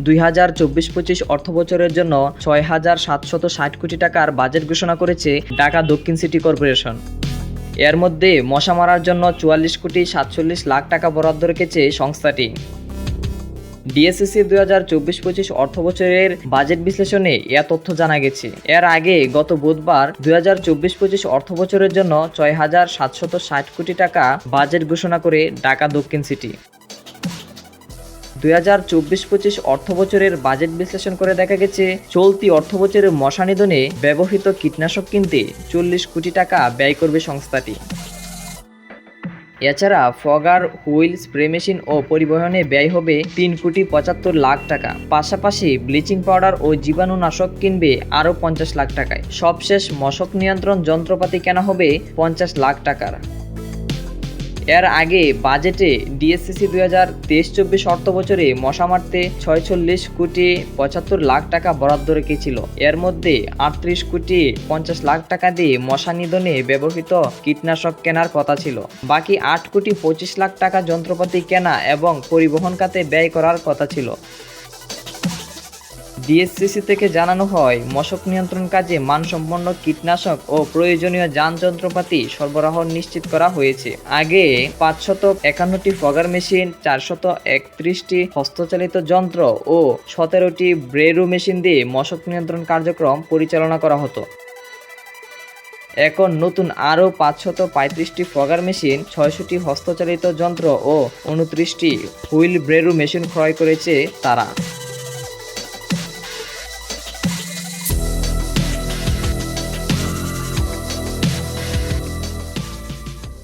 2024-25 অর্থবছরের জন্য 6,760 কোটি টাকার বাজেট ঘোষণা করেছে ঢাকা দক্ষিণ সিটি কর্পোরেশন। এর মধ্যে মশা মারার জন্য 44,47 লাখ টাকা বরাদ্দ রেখেছে সংস্থাটি। ডিএসসিসি 2024-25 অর্থবছরের বাজেট বিশ্লেষণে এ তথ্য জানা গেছে। এর আগে গত বুধবার 2024-25 অর্থবছরের জন্য 6,760 কোটি টাকা বাজেট ঘোষণা করে ঢাকা দক্ষিণ সিটি। 2024-25 অর্থবছরের বাজেট বিশ্লেষণ করে দেখা গেছে, চলতি অর্থবছরের মশা নিধনে ব্যবহৃত কীটনাশক কিনতে 40 কোটি টাকা ব্যয় করবে সংস্থাটি। এছাড়া ফগার, হুইল, স্প্রে মেশিন ও পরিবহনে ব্যয় হবে 3,75 লাখ টাকা। পাশাপাশি ব্লিচিং পাউডার ও জীবাণুনাশক কিনবে আরও 50 লাখ টাকায়। সবশেষ মশক নিয়ন্ত্রণ যন্ত্রপাতি কেনা হবে 50 লাখ টাকার। এর আগে বাজেটে ডিএসসিসি 2023-24 অর্থবছরে মশা মারতে 46,75 লাখ টাকা বরাদ্দ রেখেছিল। এর মধ্যে 38,50 লাখ টাকা দিয়ে মশা নিধনে ব্যবহৃত কীটনাশক কেনার কথা ছিল। বাকি 8,25 লাখ টাকা যন্ত্রপাতি কেনা এবং পরিবহন খাতে ব্যয় করার কথা ছিল। ডিএসসিসি থেকে জানানো হয়, মশক নিয়ন্ত্রণ কাজে মানসম্পন্ন কীটনাশক ও প্রয়োজনীয় যন্ত্রপাতি সরবরাহ নিশ্চিত করা হয়েছে। আগে 551টি ফগার মেশিন, 431টি হস্তচালিত যন্ত্র ও 17টি ব্রেরু মেশিন দিয়ে মশক নিয়ন্ত্রণ কার্যক্রম পরিচালনা করা হতো। এখন নতুন আরও 535টি ফগার মেশিন, 600টি হস্তচালিত যন্ত্র ও 29টি হুইল ব্রেরু মেশিন ক্রয় করেছে তারা।